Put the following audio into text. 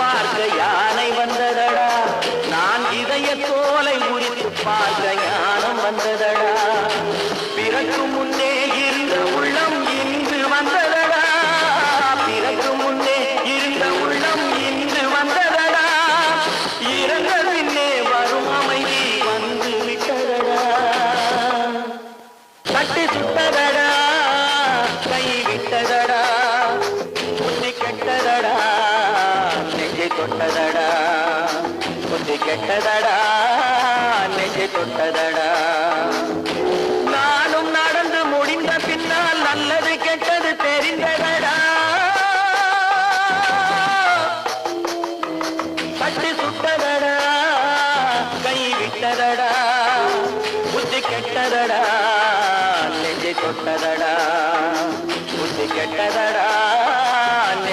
பார்க்க யானை வந்ததடா, நான் இதய தோலை உரித்து பார்க்க ஞானம் வந்ததடா. பிறகு முன்னே இருந்த உள்ளம் இன்று வந்ததடா, பிறகு முன்னே இருந்த உள்ளம் இன்று வந்ததடா. இறந்த பின்னே வரும் அமைதி வந்து விட்டதடா. கட்டி சுட்டதடா, கை விட்டதடா, புத்தி கெட்டதடா, நெஞ்சை தொட்டதடா. புத்தி கெட்டதடா, நெஞ்சை தொட்டதடா. நானும் நடந்து முடிந்த பின்னால் நல்லது கெட்டது தெரிந்ததடா. கட்டி சுட்டதடா, கை விட்டதடா, புத்தி கெட்டதடா, நெஞ்சை தொட்டதடா. புத்தி கெட்டதடா.